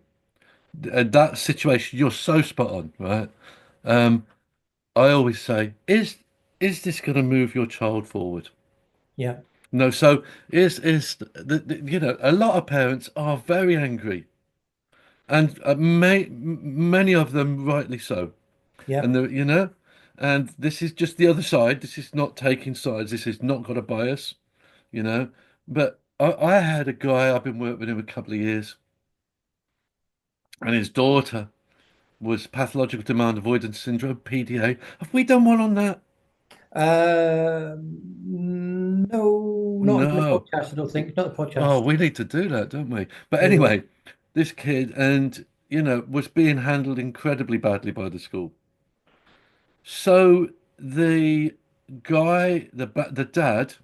[SPEAKER 1] That situation, you're so spot on, right? Um, I always say, is this going to move your child forward?
[SPEAKER 2] Yeah.
[SPEAKER 1] No. So is a lot of parents are very angry, and many of them rightly so.
[SPEAKER 2] Yeah.
[SPEAKER 1] And and this is just the other side. This is not taking sides. This is not got a bias, you know. But I had a guy, I've been working with him a couple of years, and his daughter was pathological demand avoidance syndrome, PDA. Have we done one on that?
[SPEAKER 2] No, not on the
[SPEAKER 1] No.
[SPEAKER 2] podcast. I don't think. Not the
[SPEAKER 1] Oh,
[SPEAKER 2] podcast.
[SPEAKER 1] we need to do that, don't we? But
[SPEAKER 2] We will.
[SPEAKER 1] anyway, this kid and was being handled incredibly badly by the school. So the the dad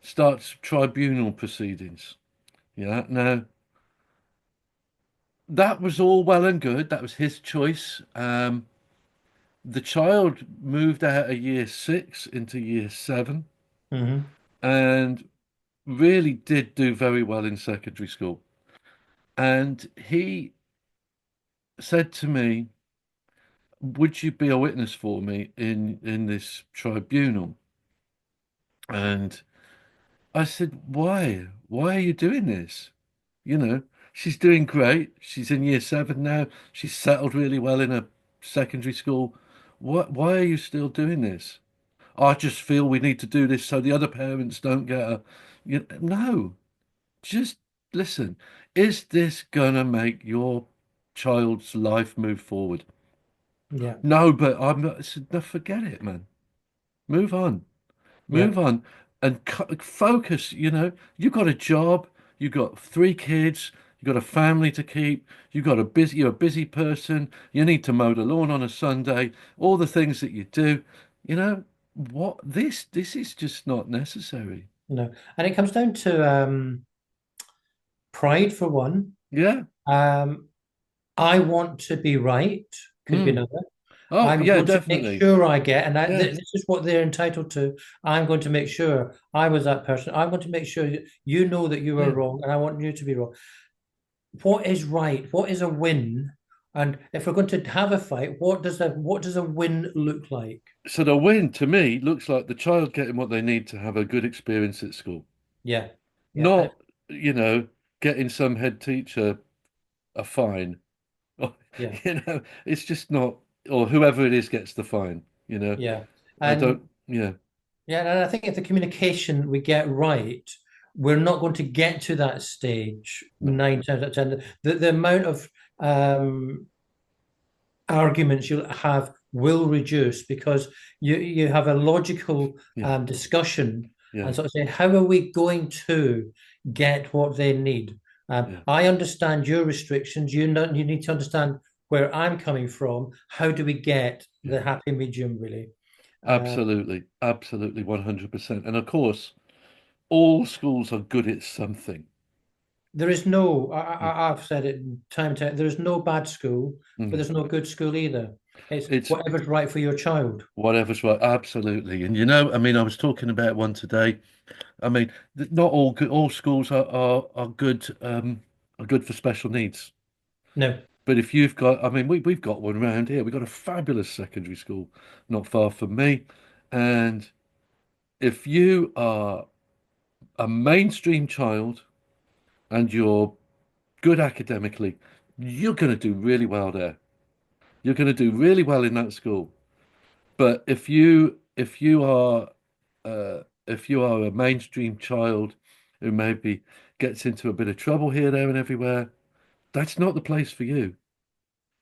[SPEAKER 1] starts tribunal proceedings. Yeah. Now, that was all well and good. That was his choice. The child moved out of year six into year seven
[SPEAKER 2] Hmm.
[SPEAKER 1] and really did do very well in secondary school. And he said to me, would you be a witness for me in this tribunal? And I said, why? Why are you doing this? You know, she's doing great. She's in year seven now. She's settled really well in a secondary school. Why are you still doing this? I just feel we need to do this so the other parents don't get a. No, just listen. Is this gonna make your child's life move forward?
[SPEAKER 2] Yeah,
[SPEAKER 1] No, but I'm not. I said, no, forget it, man. Move on.
[SPEAKER 2] yeah,
[SPEAKER 1] Move on and focus. You've got a job, you've got three kids, you've got a family to keep, you're a busy person, you need to mow the lawn on a Sunday, all the things that you do. You know this is just not necessary.
[SPEAKER 2] no. And it comes down to pride for one.
[SPEAKER 1] Yeah.
[SPEAKER 2] Um, I want to be right, could be
[SPEAKER 1] Mm.
[SPEAKER 2] another.
[SPEAKER 1] Oh,
[SPEAKER 2] I'm
[SPEAKER 1] yeah,
[SPEAKER 2] going to make
[SPEAKER 1] definitely.
[SPEAKER 2] sure I get, and
[SPEAKER 1] Yes.
[SPEAKER 2] this is what they're entitled to. I'm going to make sure I was that person. I'm going to make sure you know that you are
[SPEAKER 1] Yeah.
[SPEAKER 2] wrong, and I want you to be wrong. What is right? What is a win? And if we're going to have a fight, what does a win look like?
[SPEAKER 1] So the win to me looks like the child getting what they need to have a good experience at school.
[SPEAKER 2] Yeah, yeah,
[SPEAKER 1] Not, you know, getting some head teacher a fine.
[SPEAKER 2] yeah,
[SPEAKER 1] It's just not, or whoever it is gets the fine,
[SPEAKER 2] yeah.
[SPEAKER 1] I don't,
[SPEAKER 2] And
[SPEAKER 1] yeah,
[SPEAKER 2] yeah, and I think if the communication we get right, we're not going to get to that stage
[SPEAKER 1] no,
[SPEAKER 2] 9 times out of 10. The amount of um, arguments you'll have will reduce because you have a logical
[SPEAKER 1] yeah,
[SPEAKER 2] discussion
[SPEAKER 1] yeah,
[SPEAKER 2] and sort of say, how are we going to get what they need?
[SPEAKER 1] yeah,
[SPEAKER 2] I understand your restrictions. You need to understand where I'm coming from. How do we get
[SPEAKER 1] yeah.
[SPEAKER 2] the happy medium, really? Uh,
[SPEAKER 1] Absolutely, absolutely, 100%. And of course, all schools are good at something.
[SPEAKER 2] there is no,
[SPEAKER 1] Yeah.
[SPEAKER 2] I've said it time and time, there is no bad school, but
[SPEAKER 1] Mm.
[SPEAKER 2] there's no good school either. It's
[SPEAKER 1] It's
[SPEAKER 2] whatever's right for your child.
[SPEAKER 1] whatever's right, absolutely. And I mean, I was talking about one today. I mean, not all schools are good for special needs.
[SPEAKER 2] No.
[SPEAKER 1] But if you've got, I mean, we've got one around here. We've got a fabulous secondary school not far from me. And if you are a mainstream child and you're good academically, you're going to do really well there. You're going to do really well in that school. But if you are a mainstream child who maybe gets into a bit of trouble here, there, and everywhere, that's not the place for you.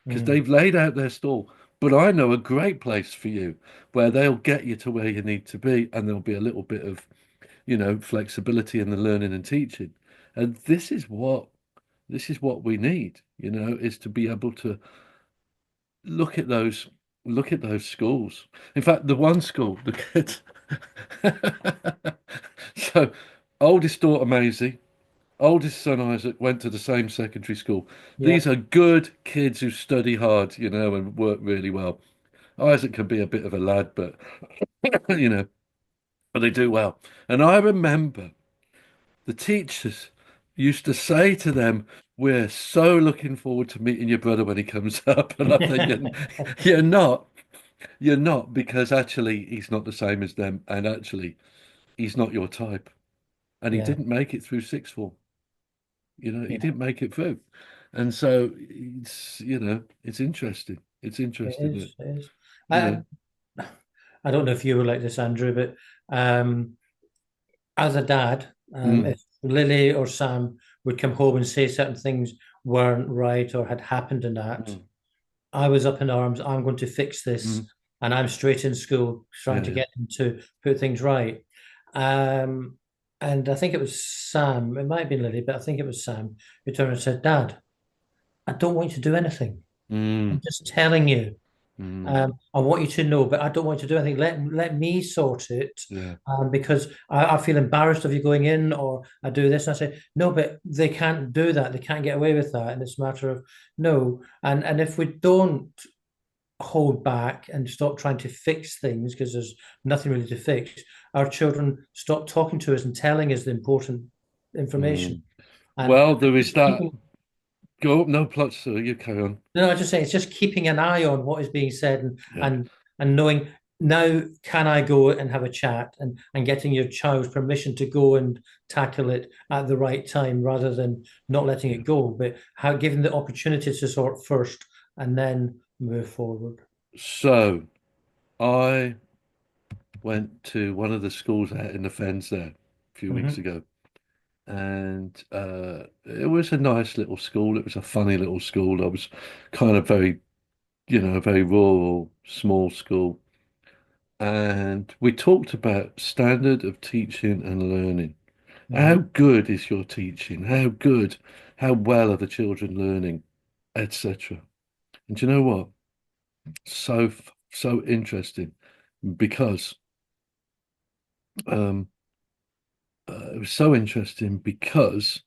[SPEAKER 1] Because
[SPEAKER 2] Mm,
[SPEAKER 1] they've laid out their stall. But I know a great place for you where they'll get you to where you need to be, and there'll be a little bit of, flexibility in the learning and teaching. And this is what we need, is to be able to look at those look at those schools. In fact, the one school, the kids. So, oldest daughter Maisie, oldest son Isaac went to the same secondary school.
[SPEAKER 2] yeah,
[SPEAKER 1] These are good kids who study hard, and work really well. Isaac can be a bit of a lad, but you know, but they do well. And I remember the teachers used to say to them, "We're so looking forward to meeting your brother when he comes up." And I'm thinking, "You're not, you're not, because actually he's not the same as them, and actually he's not your type." And he
[SPEAKER 2] yeah.
[SPEAKER 1] didn't make it through sixth form. He
[SPEAKER 2] Yeah,
[SPEAKER 1] didn't make it through. And so it's interesting. It's
[SPEAKER 2] it
[SPEAKER 1] interesting that,
[SPEAKER 2] is. It is.
[SPEAKER 1] you know,
[SPEAKER 2] I don't know if you were like this, Andrew, but as a dad,
[SPEAKER 1] mm,
[SPEAKER 2] if Lily or Sam would come home and say certain things weren't right or had happened in that,
[SPEAKER 1] mm,
[SPEAKER 2] I was up in arms. I'm going to fix this,
[SPEAKER 1] mm,
[SPEAKER 2] and I'm straight in school trying
[SPEAKER 1] yeah,
[SPEAKER 2] to
[SPEAKER 1] yeah,
[SPEAKER 2] get them to put things right. Um, and I think it was Sam. It might have been Lily, but I think it was Sam who turned and said, "Dad, I don't want you to do anything. I'm
[SPEAKER 1] mm,
[SPEAKER 2] just telling you."
[SPEAKER 1] mm,
[SPEAKER 2] I want you to know, but I don't want you to do anything. Let me sort it,
[SPEAKER 1] yeah,
[SPEAKER 2] because I feel embarrassed of you going in, or I do this. And I say, no, but they can't do that. They can't get away with that. And it's a matter of no. And if we don't hold back and stop trying to fix things, because there's nothing really to fix, our children stop talking to us and telling us the important information.
[SPEAKER 1] mm.
[SPEAKER 2] And
[SPEAKER 1] Well, there is
[SPEAKER 2] just
[SPEAKER 1] that.
[SPEAKER 2] keeping
[SPEAKER 1] Go up, no plots, sir. You carry on.
[SPEAKER 2] No, I just say it's just keeping an eye on what is being said, and
[SPEAKER 1] Yeah,
[SPEAKER 2] and knowing now can I go and have a chat, and getting your child's permission to go and tackle it at the right time rather than not letting
[SPEAKER 1] yeah.
[SPEAKER 2] it go, but how giving the opportunity to sort first and then move forward.
[SPEAKER 1] So I went to one of the schools out in the fens there a few weeks
[SPEAKER 2] Hmm.
[SPEAKER 1] ago, and it was a nice little school. It was a funny little school. I was kind of very, very rural, small school. And we talked about standard of teaching and learning. How
[SPEAKER 2] Hmm.
[SPEAKER 1] good is your teaching? How good? How well are the children learning, etc. And do you know what? So interesting because it was so interesting because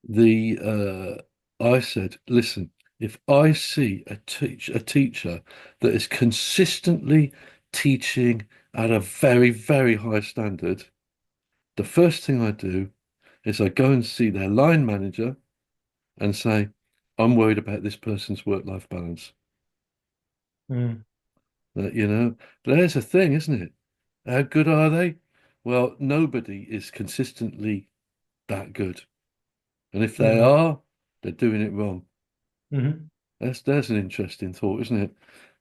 [SPEAKER 1] the I said, listen, if I see a teacher that is consistently teaching at a very, very high standard, the first thing I do is I go and see their line manager and say, I'm worried about this person's work-life balance.
[SPEAKER 2] Mm.
[SPEAKER 1] There's a thing, isn't it? How good are they? Well, nobody is consistently that good. And if they
[SPEAKER 2] Mm.
[SPEAKER 1] are, they're doing it wrong.
[SPEAKER 2] Hmm.
[SPEAKER 1] There's an interesting thought, isn't it?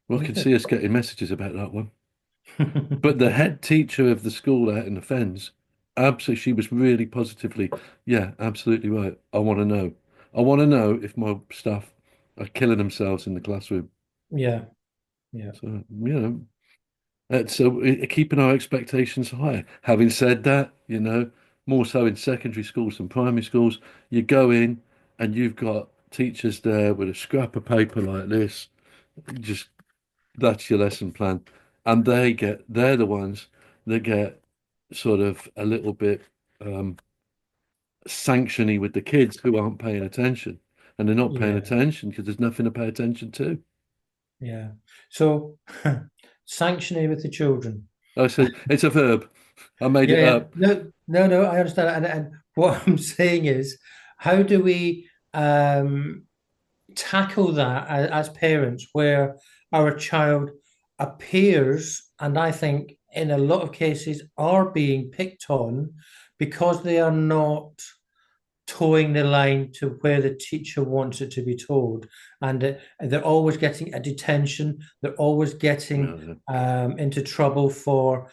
[SPEAKER 1] Well, I can
[SPEAKER 2] Is
[SPEAKER 1] see
[SPEAKER 2] it?
[SPEAKER 1] us getting messages about that one. But the head teacher of the school out in the Fens, absolutely, she was really positively, yeah, absolutely right. I want to know. I want to know if my staff are killing themselves in the classroom.
[SPEAKER 2] Yeah, yeah,
[SPEAKER 1] So, so keeping our expectations high. Having said that, more so in secondary schools than primary schools, you go in and you've got teachers there with a scrap of paper like this, just that's your lesson plan. And they're the ones that get sort of a little bit sanctiony with the kids who aren't paying attention. And they're not paying
[SPEAKER 2] yeah,
[SPEAKER 1] attention because there's nothing to pay attention to.
[SPEAKER 2] yeah. So, sanctioning with the children.
[SPEAKER 1] I said, it's a verb. I made
[SPEAKER 2] Yeah,
[SPEAKER 1] it
[SPEAKER 2] yeah.
[SPEAKER 1] up.
[SPEAKER 2] No, no, no, I understand. And what I'm saying is, how do we tackle that as parents where our child appears, and I think in a lot of cases are being picked on because they are not towing the line to where the teacher wants it to be towed. And they're always getting a detention, they're always getting
[SPEAKER 1] Yeah,
[SPEAKER 2] into trouble for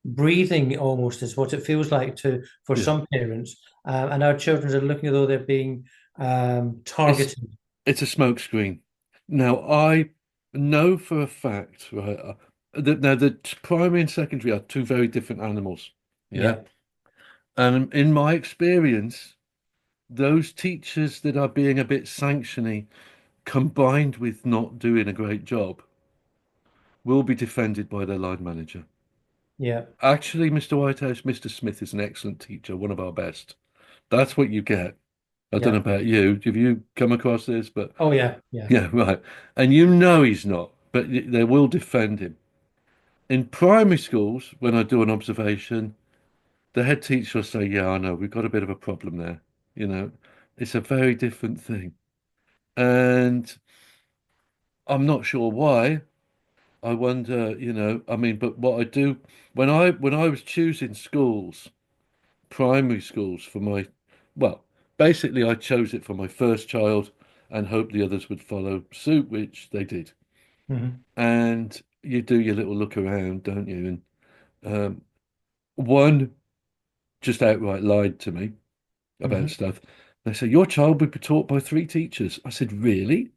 [SPEAKER 2] breathing, almost is what it feels like to for
[SPEAKER 1] yeah.
[SPEAKER 2] some parents. And our children are looking as though they're being
[SPEAKER 1] It's
[SPEAKER 2] targeted.
[SPEAKER 1] it's a smokescreen. Now I know for a fact, right, that now the primary and secondary are two very different animals. Yeah.
[SPEAKER 2] Yeah,
[SPEAKER 1] And in my experience, those teachers that are being a bit sanctiony, combined with not doing a great job, will be defended by their line manager.
[SPEAKER 2] yeah,
[SPEAKER 1] Actually, Mr. Whitehouse, Mr. Smith is an excellent teacher, one of our best. That's what you get. I don't know
[SPEAKER 2] yeah.
[SPEAKER 1] about you. Have you come across this? But
[SPEAKER 2] Oh, yeah, yeah.
[SPEAKER 1] yeah, right. And he's not, but they will defend him. In primary schools, when I do an observation, the head teacher will say, yeah, I know, we've got a bit of a problem there. You know, it's a very different thing. And I'm not sure why. I wonder, I mean, but what I do when I was choosing schools, primary schools for well, basically I chose it for my first child and hoped the others would follow suit, which they did.
[SPEAKER 2] Hmm.
[SPEAKER 1] And you do your little look around, don't you? And one just outright lied to me about
[SPEAKER 2] Hmm.
[SPEAKER 1] stuff. They said, your child would be taught by three teachers. I said, really?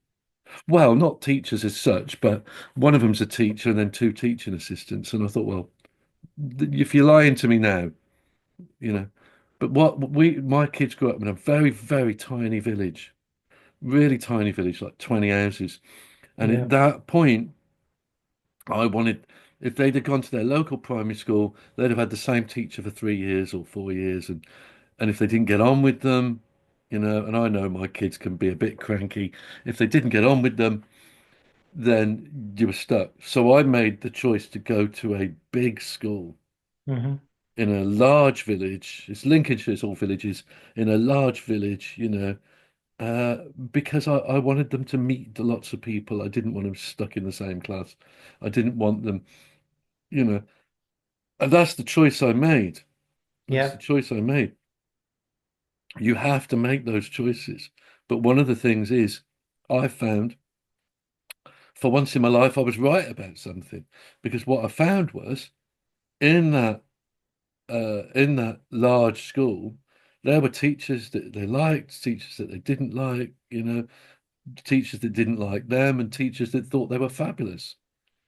[SPEAKER 1] Well, not teachers as such, but one of them's a teacher and then two teaching assistants. And I thought, well, if you're lying to me now, you know. But my kids grew up in a very, very tiny village, really tiny village, like 20 houses. And
[SPEAKER 2] Yeah.
[SPEAKER 1] at that point, I wanted, if they'd have gone to their local primary school, they'd have had the same teacher for 3 years or 4 years. And if they didn't get on with them, and I know my kids can be a bit cranky. If they didn't get on with them, then you were stuck. So I made the choice to go to a big school
[SPEAKER 2] Hmm.
[SPEAKER 1] in a large village. It's Lincolnshire's all villages in a large village, because I wanted them to meet lots of people. I didn't want them stuck in the same class. I didn't want them, you know, and that's the choice I made. That's the
[SPEAKER 2] Yeah.
[SPEAKER 1] choice I made. You have to make those choices. But one of the things is, I found for once in my life, I was right about something because what I found was in that large school, there were teachers that they liked, teachers that they didn't like, teachers that didn't like them, and teachers that thought they were fabulous,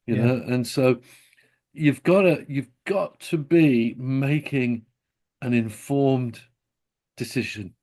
[SPEAKER 2] Yeah.
[SPEAKER 1] and so you've got to be making an informed decision.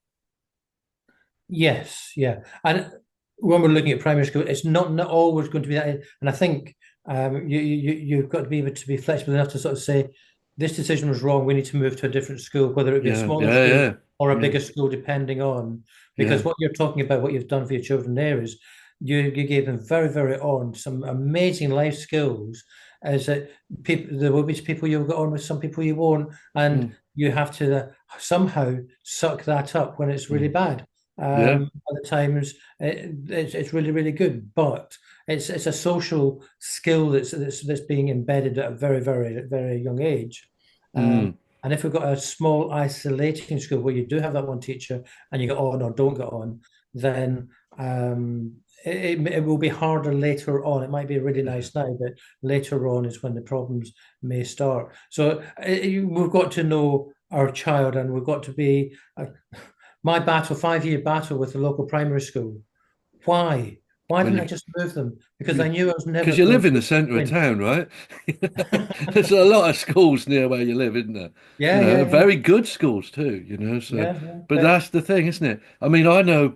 [SPEAKER 2] Yes, yeah. And when we're looking at primary school, it's not always going to be that. And I think you've got to be able to be flexible enough to sort of say, this decision was wrong. We need to move to a different school, whether it be a
[SPEAKER 1] Yeah,
[SPEAKER 2] smaller
[SPEAKER 1] yeah,
[SPEAKER 2] school
[SPEAKER 1] yeah,
[SPEAKER 2] or a
[SPEAKER 1] yeah,
[SPEAKER 2] bigger school, depending on. Because
[SPEAKER 1] yeah,
[SPEAKER 2] what you're talking about, what you've done for your children there is you gave them very, very on some amazing life skills. As that people, there will be people you'll get on with, some people you won't, and
[SPEAKER 1] mm,
[SPEAKER 2] you have to somehow suck that up when it's really
[SPEAKER 1] mm,
[SPEAKER 2] bad.
[SPEAKER 1] yeah,
[SPEAKER 2] Other times it's really really good, but it's a social skill that's being embedded at a very very very young age. Um,
[SPEAKER 1] mm,
[SPEAKER 2] and if we've got a small isolating school where you do have that one teacher and you get on or don't get on, then it will be harder later on. It might be really
[SPEAKER 1] yeah,
[SPEAKER 2] nice now, but later on is when the problems may start. So we've got to know our child, and we've got to be my battle, 5 year battle with the local primary school. Why? Why
[SPEAKER 1] when
[SPEAKER 2] didn't I
[SPEAKER 1] you
[SPEAKER 2] just move them? Because I
[SPEAKER 1] because
[SPEAKER 2] knew I was never
[SPEAKER 1] you
[SPEAKER 2] going
[SPEAKER 1] live in
[SPEAKER 2] to
[SPEAKER 1] the centre of
[SPEAKER 2] win.
[SPEAKER 1] town, right? There's a lot of schools near where you live, isn't there?
[SPEAKER 2] Yeah, yeah, yeah,
[SPEAKER 1] Very good schools too, so,
[SPEAKER 2] yeah, yeah.
[SPEAKER 1] but
[SPEAKER 2] But
[SPEAKER 1] that's the thing, isn't it? I mean, I know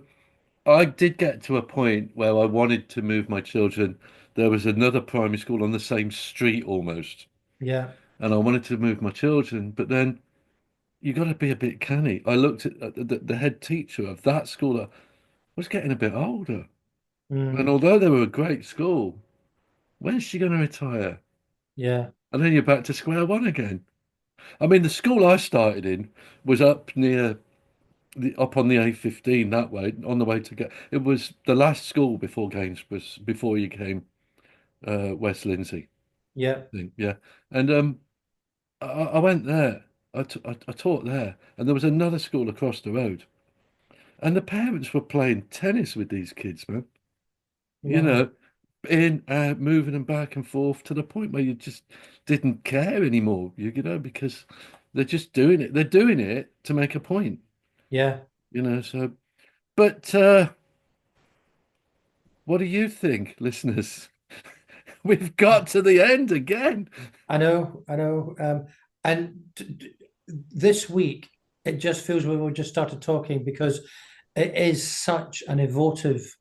[SPEAKER 1] I did get to a point where I wanted to move my children. There was another primary school on the same street almost,
[SPEAKER 2] yeah,
[SPEAKER 1] and I wanted to move my children, but then you got to be a bit canny. I looked at the head teacher of that school. I was getting a bit older, and
[SPEAKER 2] mm,
[SPEAKER 1] although they were a great school, when's she going to retire?
[SPEAKER 2] yeah,
[SPEAKER 1] And then you're back to square one again. I mean, the school I started in was up on the A15 that way, on the way to get. It was the last school before Gainsborough's, before you came West Lindsay
[SPEAKER 2] yeah,
[SPEAKER 1] thing. Yeah, and I went there. I taught there, and there was another school across the road, and the parents were playing tennis with these kids, man. You
[SPEAKER 2] wow,
[SPEAKER 1] know, in moving them back and forth to the point where you just didn't care anymore. Because they're just doing it. They're doing it to make a point.
[SPEAKER 2] yeah.
[SPEAKER 1] So. But what do you think, listeners? We've got to the end again.
[SPEAKER 2] I know, I know. And this week, it just feels when we just started talking because it is such an emotive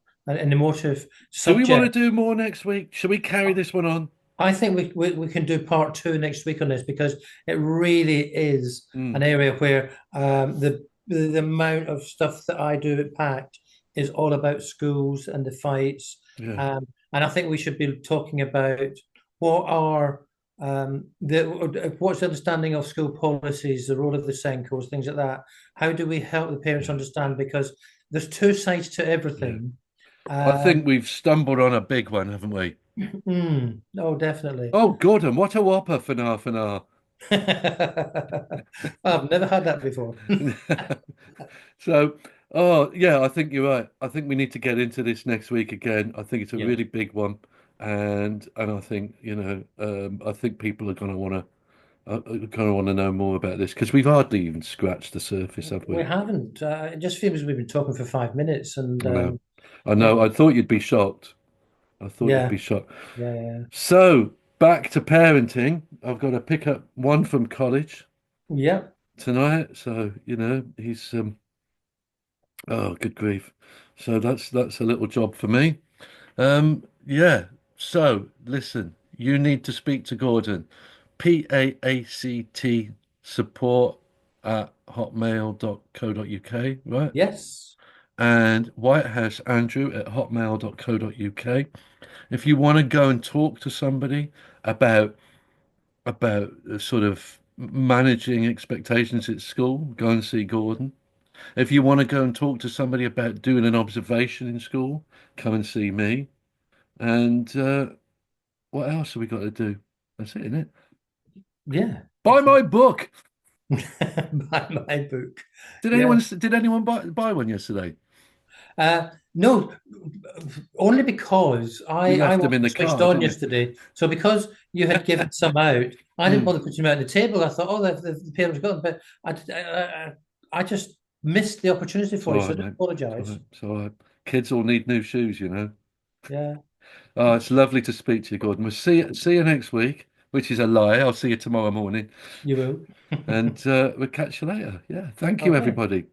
[SPEAKER 1] Do we want to
[SPEAKER 2] subject.
[SPEAKER 1] do more next week? Shall we carry this one on?
[SPEAKER 2] I think we can do part two next week on this because it really is an
[SPEAKER 1] Mm,
[SPEAKER 2] area where the amount of stuff that I do at Pact is all about schools and the fights.
[SPEAKER 1] yeah,
[SPEAKER 2] And I think we should be talking about what are what's the understanding of school policies, the role of the Senkos, things like that. How do we help the parents
[SPEAKER 1] yeah,
[SPEAKER 2] understand? Because there's two sides to
[SPEAKER 1] yeah.
[SPEAKER 2] everything.
[SPEAKER 1] I
[SPEAKER 2] Um,
[SPEAKER 1] think we've stumbled on a big one, haven't we?
[SPEAKER 2] oh, definitely.
[SPEAKER 1] Oh, Gordon, what a whopper for now.
[SPEAKER 2] I've never had that before.
[SPEAKER 1] So, oh yeah, I think you're right. I think we need to get into this next week again. I think it's a
[SPEAKER 2] Yeah.
[SPEAKER 1] really big one, and I think I think people are going to want to know more about this because we've hardly even scratched the surface, have
[SPEAKER 2] We
[SPEAKER 1] we?
[SPEAKER 2] haven't. It just feels we've been talking for 5 minutes, and
[SPEAKER 1] I know, I
[SPEAKER 2] yeah,
[SPEAKER 1] know. I thought you'd be shocked. I thought you'd
[SPEAKER 2] yeah,
[SPEAKER 1] be shocked.
[SPEAKER 2] yeah,
[SPEAKER 1] So back to parenting. I've got to pick up one from college
[SPEAKER 2] yeah,
[SPEAKER 1] tonight. So he's oh, good grief. So that's a little job for me. Yeah. So listen, you need to speak to Gordon. PAACT support at hotmail.co.uk, right?
[SPEAKER 2] yes,
[SPEAKER 1] And Whitehouse Andrew at hotmail.co.uk. If you want to go and talk to somebody about sort of managing expectations at school, go and see Gordon. If you want to go and talk to somebody about doing an observation in school, come and see me. And what else have we got to do? That's it, isn't it?
[SPEAKER 2] yeah.
[SPEAKER 1] Buy my book.
[SPEAKER 2] Buy my book.
[SPEAKER 1] Did
[SPEAKER 2] Yeah.
[SPEAKER 1] anyone buy one yesterday?
[SPEAKER 2] No, only because
[SPEAKER 1] You
[SPEAKER 2] I
[SPEAKER 1] left them in
[SPEAKER 2] wasn't
[SPEAKER 1] the
[SPEAKER 2] switched
[SPEAKER 1] car,
[SPEAKER 2] on
[SPEAKER 1] didn't
[SPEAKER 2] yesterday. So because you had given some out, I didn't
[SPEAKER 1] you?
[SPEAKER 2] bother putting them out on the table. I thought, oh, the parents got them, but I just missed the opportunity
[SPEAKER 1] It's
[SPEAKER 2] for
[SPEAKER 1] all
[SPEAKER 2] you, so I
[SPEAKER 1] right,
[SPEAKER 2] do
[SPEAKER 1] mate. It's all
[SPEAKER 2] apologise.
[SPEAKER 1] right. It's all right. Kids all need new shoes, you know.
[SPEAKER 2] Yeah,
[SPEAKER 1] Oh, it's lovely to speak to you, Gordon. We'll see you next week, which is a lie. I'll see you tomorrow morning,
[SPEAKER 2] you will.
[SPEAKER 1] and we'll catch you later. Yeah. Thank
[SPEAKER 2] All
[SPEAKER 1] you,
[SPEAKER 2] right.
[SPEAKER 1] everybody.